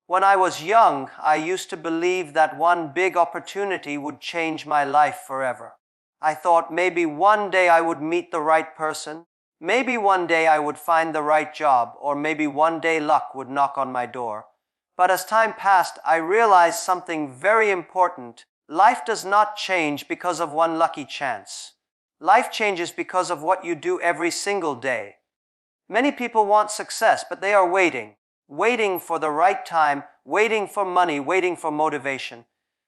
When I was young, I used to believe that one big opportunity would change my life forever. I thought maybe one day I would meet the right person, maybe one day I would find the right job, or maybe one day luck would knock on my door. But as time passed, I realized something very important. Life does not change because of one lucky chance. Life changes because of what you do every single day. Many people want success, but they are waiting for the right time, waiting for money, waiting for motivation.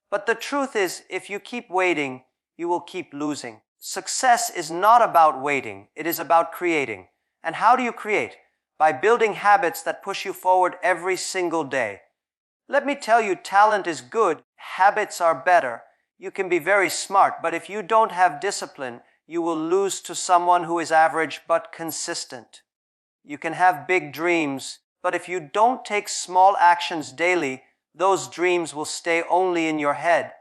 But the truth is, if you keep waiting, you will keep losing. Success is not about waiting, it is about creating. And how do you create? By building habits that push you forward every single day. Let me tell you, talent is good, habits are better. You can be very smart, but if you don't have discipline, you will lose to someone who is average but consistent. You can have big dreams, but if you don't take small actions daily, those dreams will stay only in your head.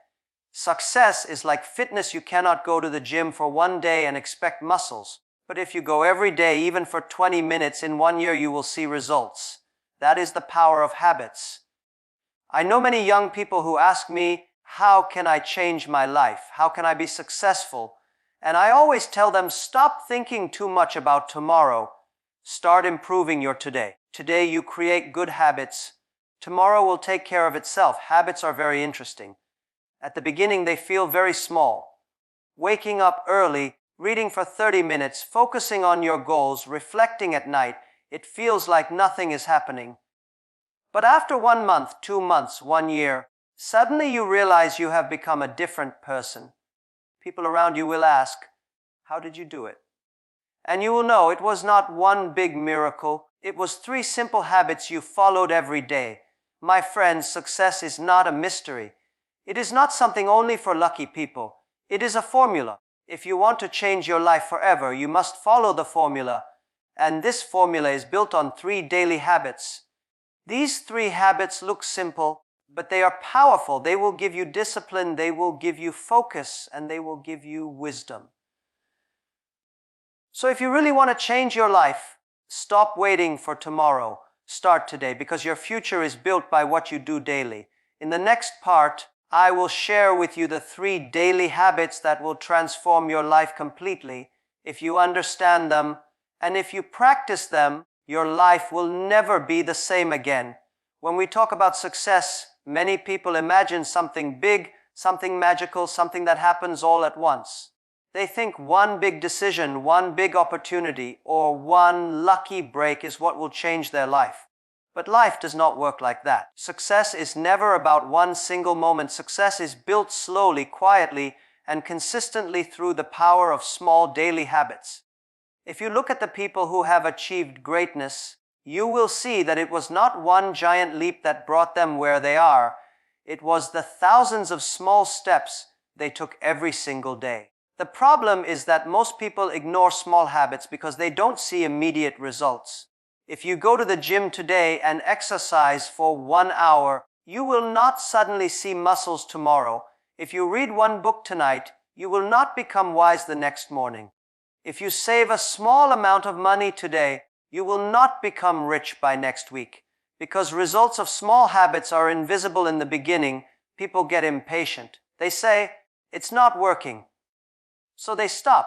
Success is like fitness. You cannot go to the gym for one day and expect muscles. But if you go every day, even for 20 minutes, in 1 year you will see results. That is the power of habits. I know many young people who ask me, how can I change my life? How can I be successful? And I always tell them, stop thinking too much about tomorrow. Start improving your today. Today you create good habits. Tomorrow will take care of itself. Habits are very interesting. At the beginning they feel very small. Waking up early, reading for 30 minutes, focusing on your goals, reflecting at night, it feels like nothing is happening. But after 1 month, 2 months, 1 year, suddenly you realize you have become a different person. People around you will ask, how did you do it? And you will know it was not one big miracle. It was 3 simple habits you followed every day. My friends, success is not a mystery. It is not something only for lucky people. It is a formula. If you want to change your life forever, you must follow the formula. And this formula is built on 3 daily habits. These 3 habits look simple, but they are powerful. They will give you discipline, they will give you focus, and they will give you wisdom. So if you really want to change your life, stop waiting for tomorrow. Start today, because your future is built by what you do daily. In the next part, I will share with you the 3 daily habits that will transform your life completely. If you understand them, and if you practice them, your life will never be the same again. When we talk about success, many people imagine something big, something magical, something that happens all at once. They think one big decision, one big opportunity, or one lucky break is what will change their life. But life does not work like that. Success is never about one single moment. Success is built slowly, quietly, and consistently through the power of small daily habits. If you look at the people who have achieved greatness, you will see that it was not one giant leap that brought them where they are. It was the thousands of small steps they took every single day. The problem is that most people ignore small habits because they don't see immediate results. If you go to the gym today and exercise for 1 hour, you will not suddenly see muscles tomorrow. If you read 1 book tonight, you will not become wise the next morning. If you save a small amount of money today, you will not become rich by next week. Because results of small habits are invisible in the beginning, people get impatient. They say, it's not working. So they stop.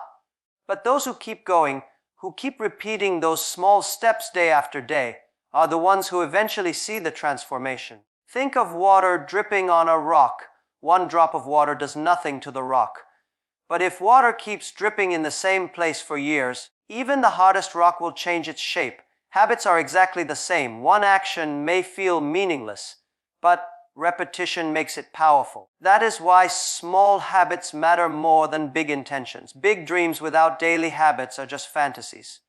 But those who keep going, who keep repeating those small steps day after day, are the ones who eventually see the transformation. Think of water dripping on a rock. 1 drop of water does nothing to the rock. But if water keeps dripping in the same place for years, even the hardest rock will change its shape. Habits are exactly the same. One action may feel meaningless, but repetition makes it powerful. That is why small habits matter more than big intentions. Big dreams without daily habits are just fantasies.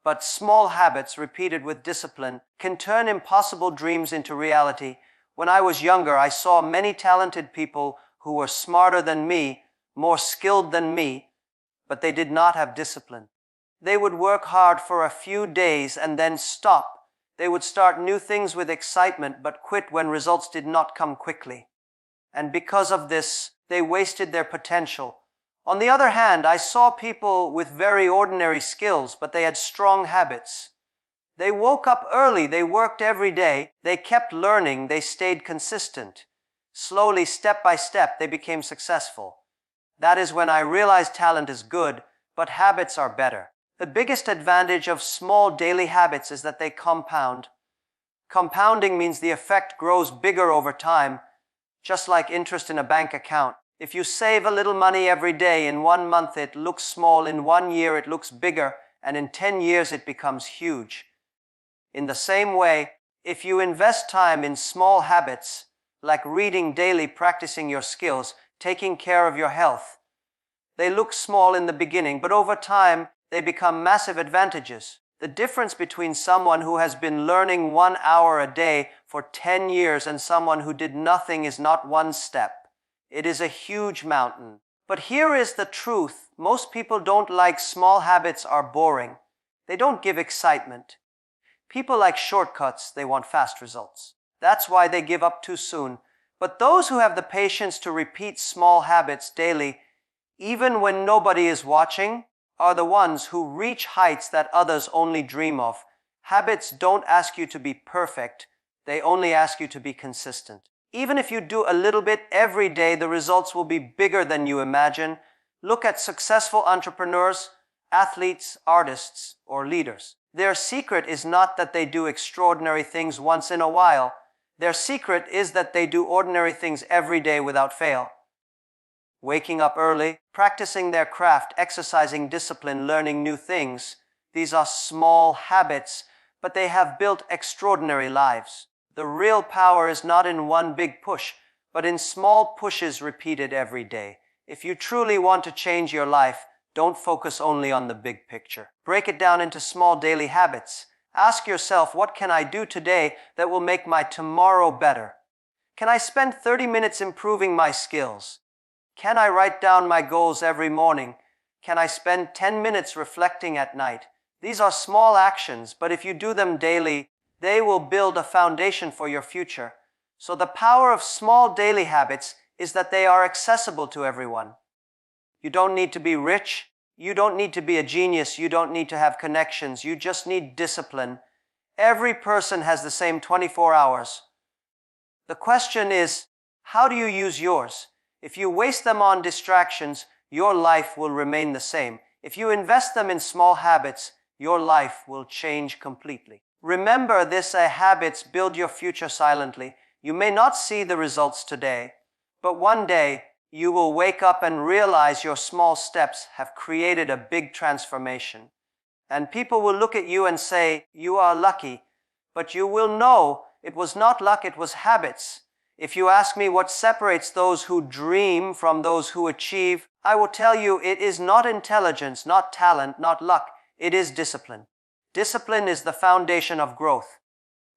But small habits repeated with discipline can turn impossible dreams into reality. When I was younger, I saw many talented people who were smarter than me, more skilled than me, but they did not have discipline. They would work hard for a few days and then stop. They would start new things with excitement but quit when results did not come quickly. And because of this, they wasted their potential. On the other hand, I saw people with very ordinary skills, but they had strong habits. They woke up early, they worked every day, they kept learning, they stayed consistent. Slowly, step by step, they became successful. That is when I realized talent is good, but habits are better. The biggest advantage of small daily habits is that they compound. Compounding means the effect grows bigger over time, just like interest in a bank account. If you save a little money every day, in 1 month it looks small, in 1 year it looks bigger, and in 10 years it becomes huge. In the same way, if you invest time in small habits, like reading daily, practicing your skills, taking care of your health, they look small in the beginning, but over time, they become massive advantages. The difference between someone who has been learning 1 hour a day for 10 years and someone who did nothing is not one step. It is a huge mountain. But here is the truth. Most people don't like small habits are boring. They don't give excitement. People like shortcuts, they want fast results. That's why they give up too soon. But those who have the patience to repeat small habits daily, even when nobody is watching, are the ones who reach heights that others only dream of. Habits don't ask you to be perfect, they only ask you to be consistent. Even if you do a little bit every day, the results will be bigger than you imagine. Look at successful entrepreneurs, athletes, artists, or leaders. Their secret is not that they do extraordinary things once in a while. Their secret is that they do ordinary things every day without fail. Waking up early, practicing their craft, exercising discipline, learning new things. These are small habits, but they have built extraordinary lives. The real power is not in one big push, but in small pushes repeated every day. If you truly want to change your life, don't focus only on the big picture. Break it down into small daily habits. Ask yourself, what can I do today that will make my tomorrow better? Can I spend 30 minutes improving my skills? Can I write down my goals every morning? Can I spend 10 minutes reflecting at night? These are small actions, but if you do them daily, they will build a foundation for your future. So the power of small daily habits is that they are accessible to everyone. You don't need to be rich. You don't need to be a genius. You don't need to have connections. You just need discipline. Every person has the same 24 hours. The question is, how do you use yours? If you waste them on distractions, your life will remain the same. If you invest them in small habits, your life will change completely. Remember this, habits build your future silently. You may not see the results today, but one day you will wake up and realize your small steps have created a big transformation. And people will look at you and say, you are lucky, but you will know it was not luck, it was habits. If you ask me what separates those who dream from those who achieve, I will tell you it is not intelligence, not talent, not luck. It is discipline. Discipline is the foundation of growth.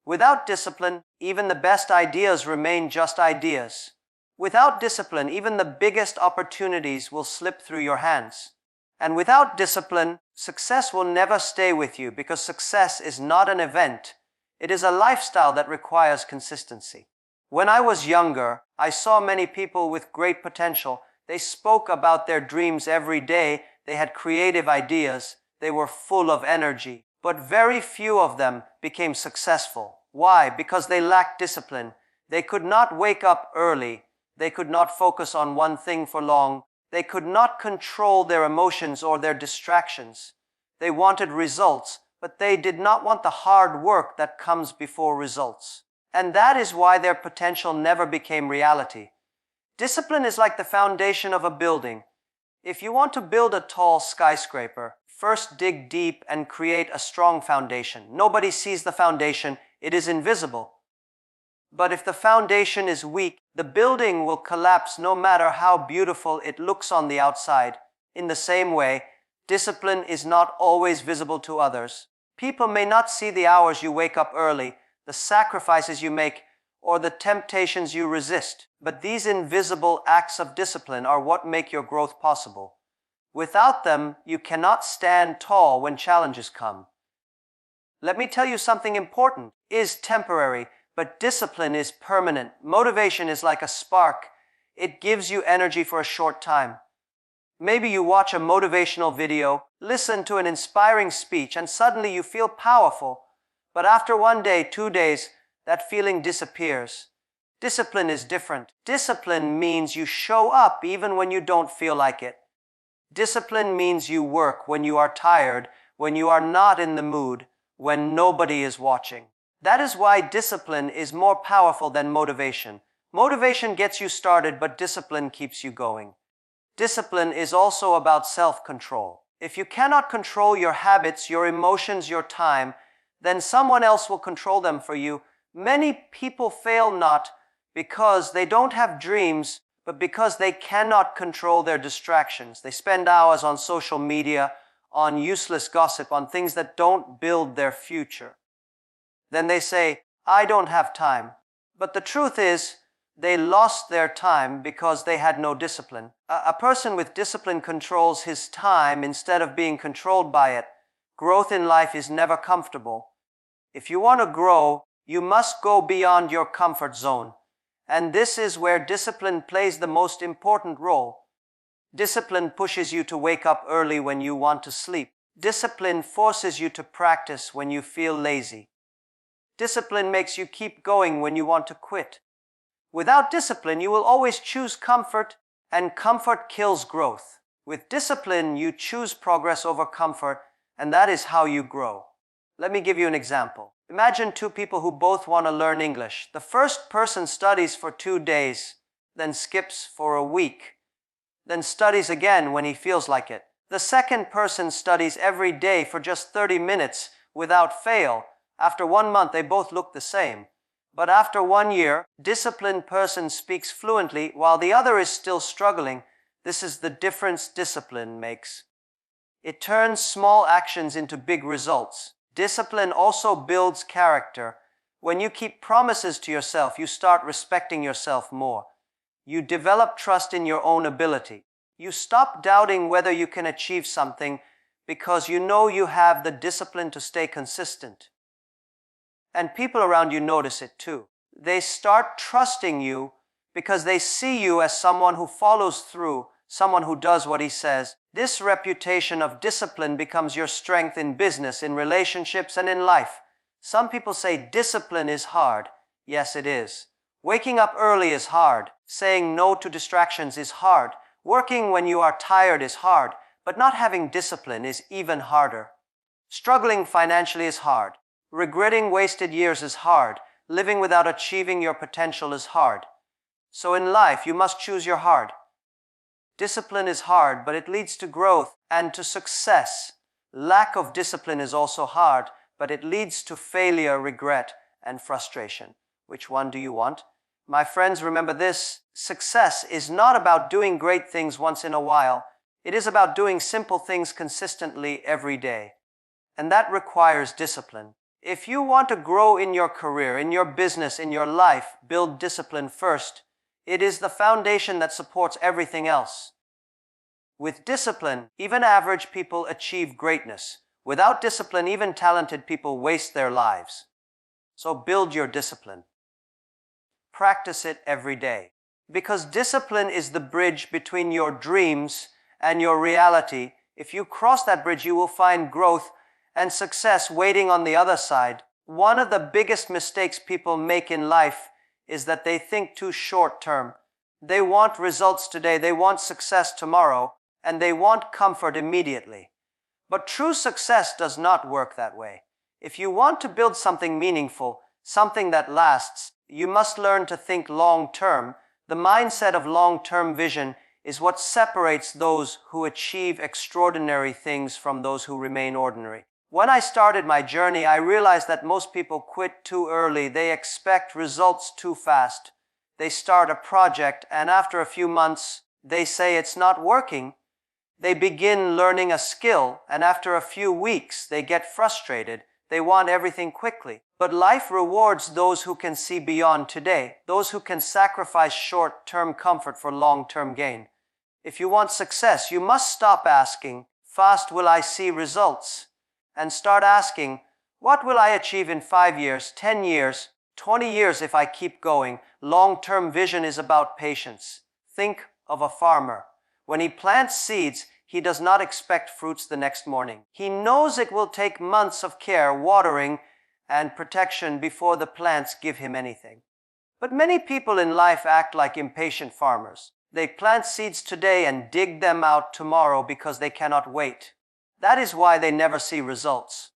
Without discipline, even the best ideas remain just ideas. Without discipline, even the biggest opportunities will slip through your hands. And without discipline, success will never stay with you, because success is not an event. It is a lifestyle that requires consistency. When I was younger, I saw many people with great potential. They spoke about their dreams every day. They had creative ideas. They were full of energy. But very few of them became successful. Why? Because they lacked discipline. They could not wake up early. They could not focus on one thing for long. They could not control their emotions or their distractions. They wanted results, but they did not want the hard work that comes before results. And that is why their potential never became reality. Discipline is like the foundation of a building. If you want to build a tall skyscraper, first dig deep and create a strong foundation. Nobody sees the foundation, it is invisible. But if the foundation is weak, the building will collapse no matter how beautiful it looks on the outside. In the same way, discipline is not always visible to others. People may not see the hours you wake up early, the sacrifices you make, or the temptations you resist. But these invisible acts of discipline are what make your growth possible. Without them, you cannot stand tall when challenges come. Let me tell you something important. It is temporary, but discipline is permanent. Motivation is like a spark. It gives you energy for a short time. Maybe you watch a motivational video, listen to an inspiring speech, and suddenly you feel powerful. But after 1 day, 2 days, that feeling disappears. Discipline is different. Discipline means you show up even when you don't feel like it. Discipline means you work when you are tired, when you are not in the mood, when nobody is watching. That is why discipline is more powerful than motivation. Motivation gets you started, but discipline keeps you going. Discipline is also about self-control. If you cannot control your habits, your emotions, your time, then someone else will control them for you. Many people fail not because they don't have dreams, but because they cannot control their distractions. They spend hours on social media, on useless gossip, on things that don't build their future. Then they say, I don't have time. But the truth is, they lost their time because they had no discipline. A person with discipline controls his time instead of being controlled by it. Growth in life is never comfortable. If you want to grow, you must go beyond your comfort zone. And this is where discipline plays the most important role. Discipline pushes you to wake up early when you want to sleep. Discipline forces you to practice when you feel lazy. Discipline makes you keep going when you want to quit. Without discipline, you will always choose comfort, and comfort kills growth. With discipline, you choose progress over comfort, and that is how you grow. Let me give you an example. Imagine two people who both want to learn English. The first person studies for 2 days, then skips for a week, then studies again when he feels like it. The second person studies every day for just 30 minutes without fail. After 1 month, they both look the same. But after 1 year, disciplined person speaks fluently while the other is still struggling. This is the difference discipline makes. It turns small actions into big results. Discipline also builds character. When you keep promises to yourself, you start respecting yourself more. You develop trust in your own ability. You stop doubting whether you can achieve something because you know you have the discipline to stay consistent. And people around you notice it too. They start trusting you because they see you as someone who follows through, someone who does what he says. This reputation of discipline becomes your strength in business, in relationships, and in life. Some people say discipline is hard. Yes, it is. Waking up early is hard. Saying no to distractions is hard. Working when you are tired is hard. But not having discipline is even harder. Struggling financially is hard. Regretting wasted years is hard. Living without achieving your potential is hard. So in life, you must choose your heart. Discipline is hard, but it leads to growth and to success. Lack of discipline is also hard, but it leads to failure, regret, and frustration. Which one do you want? My friends, remember this. Success is not about doing great things once in a while. It is about doing simple things consistently every day. And that requires discipline. If you want to grow in your career, in your business, in your life, build discipline first. It is the foundation that supports everything else. With discipline, even average people achieve greatness. Without discipline, even talented people waste their lives. So build your discipline. Practice it every day. Because discipline is the bridge between your dreams and your reality. If you cross that bridge, you will find growth and success waiting on the other side. One of the biggest mistakes people make in life is that they think too short term. They want results today, they want success tomorrow, and they want comfort immediately. But true success does not work that way. If you want to build something meaningful, something that lasts, you must learn to think long term. The mindset of long-term vision is what separates those who achieve extraordinary things from those who remain ordinary. When I started my journey, I realized that most people quit too early. They expect results too fast. They start a project, and after a few months, they say it's not working. They begin learning a skill, and after a few weeks, they get frustrated. They want everything quickly. But life rewards those who can see beyond today, those who can sacrifice short-term comfort for long-term gain. If you want success, you must stop asking, "Fast will I see results?" and start asking, "What will I achieve in 5 years, 10 years, 20 years if I keep going?" Long-term vision is about patience. Think of a farmer. When he plants seeds, he does not expect fruits the next morning. He knows it will take months of care, watering, and protection before the plants give him anything. But many people in life act like impatient farmers. They plant seeds today and dig them out tomorrow because they cannot wait. That is why they never see results.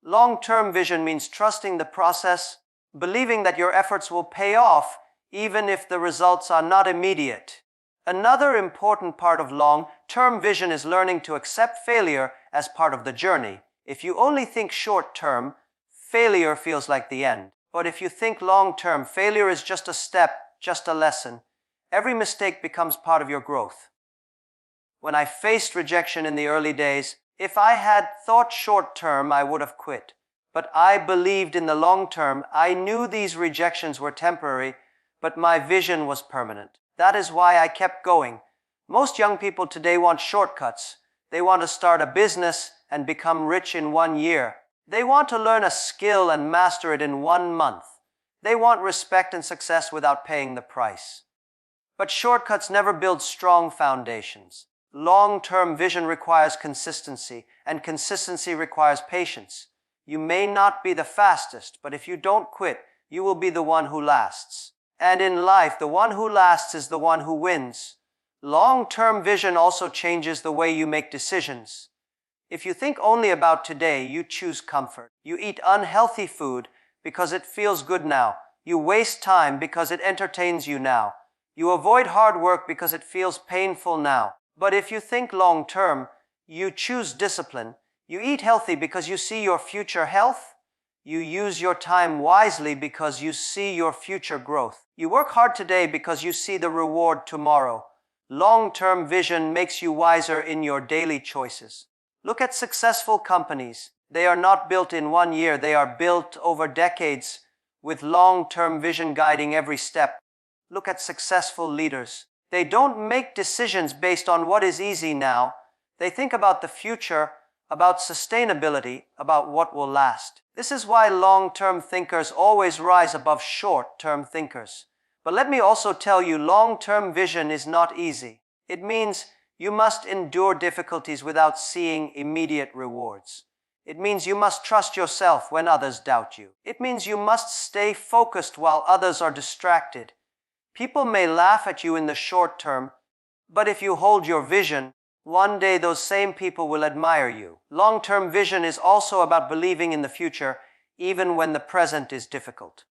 Long-term vision means trusting the process, believing that your efforts will pay off even if the results are not immediate. Another important part of long-term vision is learning to accept failure as part of the journey. If you only think short-term, failure feels like the end. But if you think long-term, failure is just a step, just a lesson. Every mistake becomes part of your growth. When I faced rejection in the early days, if I had thought short-term, I would have quit. But I believed in the long term. I knew these rejections were temporary, but my vision was permanent. That is why I kept going. Most young people today want shortcuts. They want to start a business and become rich in 1 year. They want to learn a skill and master it in 1 month. They want respect and success without paying the price. But shortcuts never build strong foundations. Long-term vision requires consistency, and consistency requires patience. You may not be the fastest, but if you don't quit, you will be the one who lasts. And in life, the one who lasts is the one who wins. Long-term vision also changes the way you make decisions. If you think only about today, you choose comfort. You eat unhealthy food because it feels good now. You waste time because it entertains you now. You avoid hard work because it feels painful now. But if you think long-term, you choose discipline. You eat healthy because you see your future health. You use your time wisely because you see your future growth. You work hard today because you see the reward tomorrow. Long-term vision makes you wiser in your daily choices. Look at successful companies. They are not built in 1 year. They are built over decades with long-term vision guiding every step. Look at successful leaders. They don't make decisions based on what is easy now. They think about the future, about sustainability, about what will last. This is why long-term thinkers always rise above short-term thinkers. But let me also tell you, long-term vision is not easy. It means you must endure difficulties without seeing immediate rewards. It means you must trust yourself when others doubt you. It means you must stay focused while others are distracted. People may laugh at you in the short term, but if you hold your vision, one day those same people will admire you. Long-term vision is also about believing in the future, even when the present is difficult.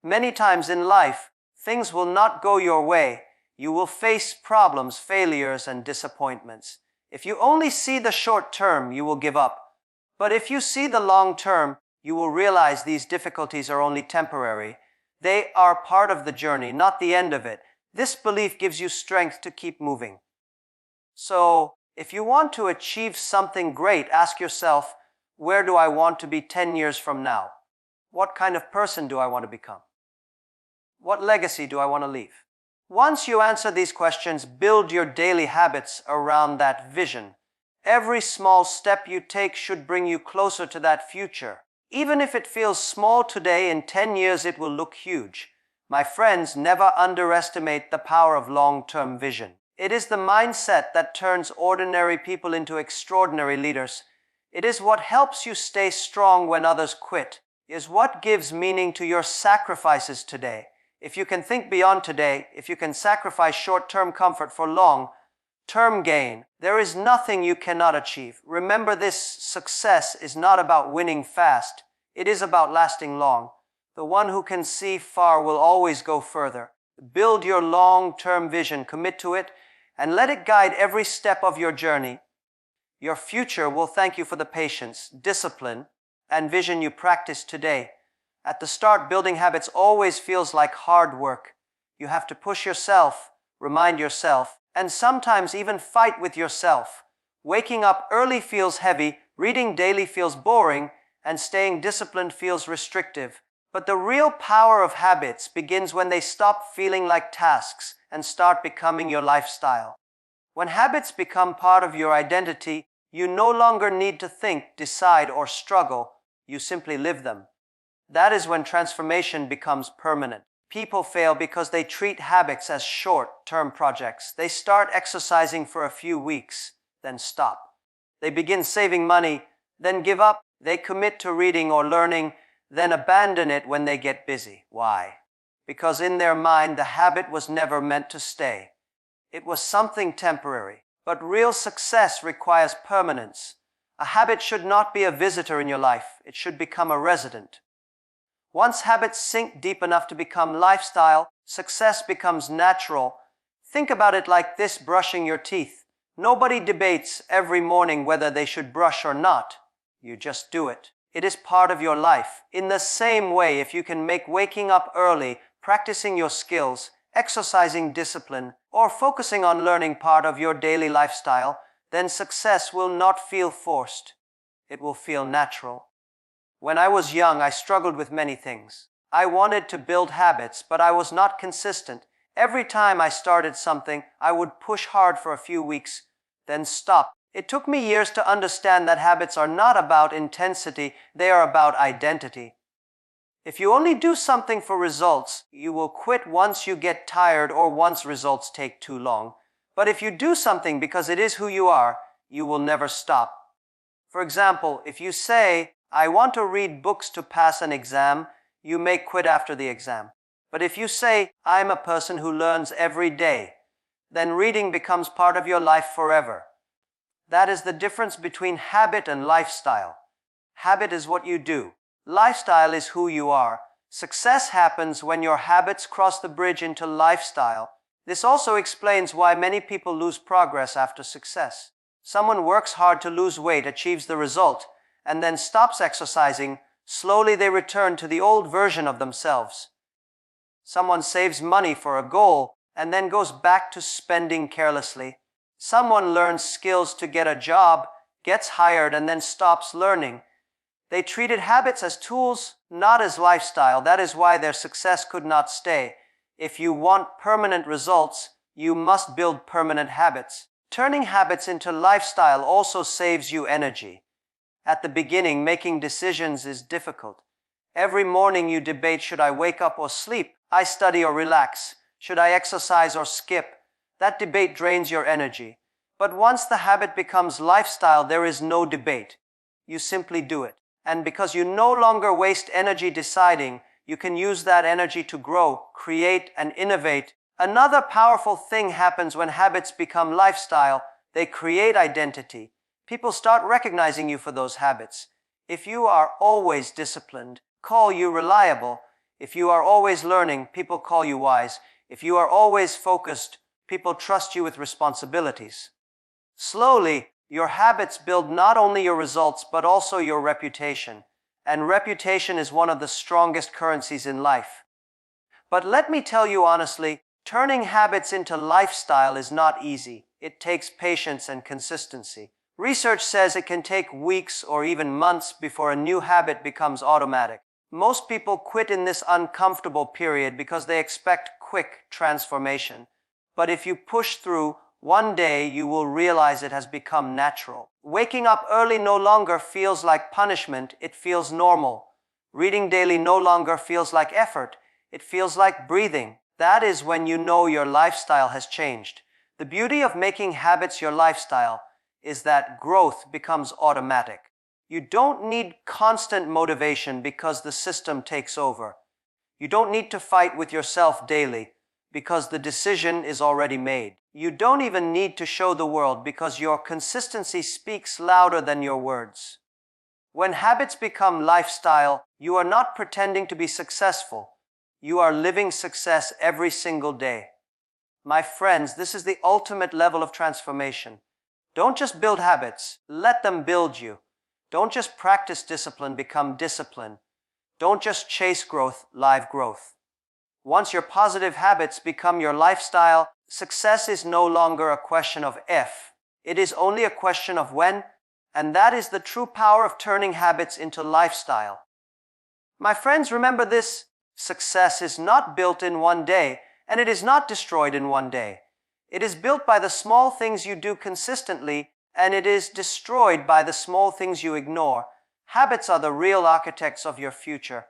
Many times in life, things will not go your way. You will face problems, failures, and disappointments. If you only see the short term, you will give up. But if you see the long term, you will realize these difficulties are only temporary. They are part of the journey, not the end of it. This belief gives you strength to keep moving. So, if you want to achieve something great, ask yourself, where do I want to be 10 years from now? What kind of person do I want to become? What legacy do I want to leave? Once you answer these questions, build your daily habits around that vision. Every small step you take should bring you closer to that future. Even if it feels small today, in 10 years it will look huge. My friends, never underestimate the power of long-term vision. It is the mindset that turns ordinary people into extraordinary leaders. It is what helps you stay strong when others quit. It is what gives meaning to your sacrifices today. If you can think beyond today, if you can sacrifice short-term comfort for long-term gain, there is nothing you cannot achieve. Remember this, success is not about winning fast. It is about lasting long. The one who can see far will always go further. Build your long-term vision, commit to it, and let it guide every step of your journey. Your future will thank you for the patience, discipline, and vision you practice today. At the start, building habits always feels like hard work. You have to push yourself, remind yourself, and sometimes even fight with yourself. Waking up early feels heavy, reading daily feels boring, and staying disciplined feels restrictive. But the real power of habits begins when they stop feeling like tasks and start becoming your lifestyle. When habits become part of your identity, you no longer need to think, decide, or struggle. You simply live them. That is when transformation becomes permanent. People fail because they treat habits as short-term projects. They start exercising for a few weeks, then stop. They begin saving money, then give up. They commit to reading or learning, then abandon it when they get busy. Why? Because in their mind, the habit was never meant to stay. It was something temporary. But real success requires permanence. A habit should not be a visitor in your life. It should become a resident. Once habits sink deep enough to become lifestyle, success becomes natural. Think about it like this: brushing your teeth. Nobody debates every morning whether they should brush or not. You just do it. It is part of your life. In the same way, if you can make waking up early, practicing your skills, exercising discipline, or focusing on learning part of your daily lifestyle, then success will not feel forced. It will feel natural. When I was young, I struggled with many things. I wanted to build habits, but I was not consistent. Every time I started something, I would push hard for a few weeks, then stop. It took me years to understand that habits are not about intensity, they are about identity. If you only do something for results, you will quit once you get tired or once results take too long. But if you do something because it is who you are, you will never stop. For example, if you say, "I want to read books to pass an exam," you may quit after the exam. But if you say, "I'm a person who learns every day," then reading becomes part of your life forever. That is the difference between habit and lifestyle. Habit is what you do. Lifestyle is who you are. Success happens when your habits cross the bridge into lifestyle. This also explains why many people lose progress after success. Someone works hard to lose weight, achieves the result, and then stops exercising. Slowly they return to the old version of themselves. Someone saves money for a goal and then goes back to spending carelessly. Someone learns skills to get a job, gets hired, and then stops learning. They treated habits as tools, not as lifestyle. That is why their success could not stay. If you want permanent results, you must build permanent habits. Turning habits into lifestyle also saves you energy. At the beginning, making decisions is difficult. Every morning you debate, should I wake up or sleep? I study or relax? Should I exercise or skip? That debate drains your energy. But once the habit becomes lifestyle, there is no debate. You simply do it. And because you no longer waste energy deciding, you can use that energy to grow, create, and innovate. Another powerful thing happens when habits become lifestyle. They create identity. People start recognizing you for those habits. If you are always disciplined, call you reliable. If you are always learning, people call you wise. If you are always focused, people trust you with responsibilities. Slowly, your habits build not only your results, but also your reputation. And reputation is one of the strongest currencies in life. But let me tell you honestly, turning habits into lifestyle is not easy. It takes patience and consistency. Research says it can take weeks or even months before a new habit becomes automatic. Most people quit in this uncomfortable period because they expect quick transformation. But if you push through, one day you will realize it has become natural. Waking up early no longer feels like punishment, it feels normal. Reading daily no longer feels like effort, it feels like breathing. That is when you know your lifestyle has changed. The beauty of making habits your lifestyle is that growth becomes automatic. You don't need constant motivation because the system takes over. You don't need to fight with yourself daily because the decision is already made. You don't even need to show the world because your consistency speaks louder than your words. When habits become lifestyle, you are not pretending to be successful. You are living success every single day. My friends, this is the ultimate level of transformation. Don't just build habits, let them build you. Don't just practice discipline, become discipline. Don't just chase growth, live growth. Once your positive habits become your lifestyle, success is no longer a question of if. It is only a question of when, and that is the true power of turning habits into lifestyle. My friends, remember this: success is not built in one day, and it is not destroyed in one day. It is built by the small things you do consistently, and it is destroyed by the small things you ignore. Habits are the real architects of your future.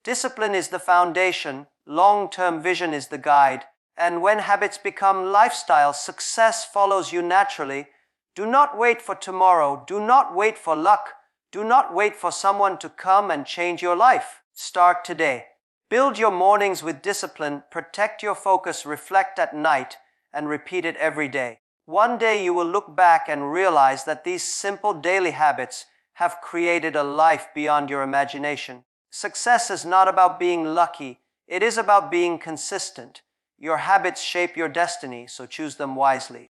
Discipline is the foundation, long-term vision is the guide, and when habits become lifestyle, success follows you naturally. Do not wait for tomorrow, do not wait for luck, do not wait for someone to come and change your life. Start today. Build your mornings with discipline, protect your focus, reflect at night, and repeat it every day. One day you will look back and realize that these simple daily habits have created a life beyond your imagination. Success is not about being lucky, it is about being consistent. Your habits shape your destiny, so choose them wisely.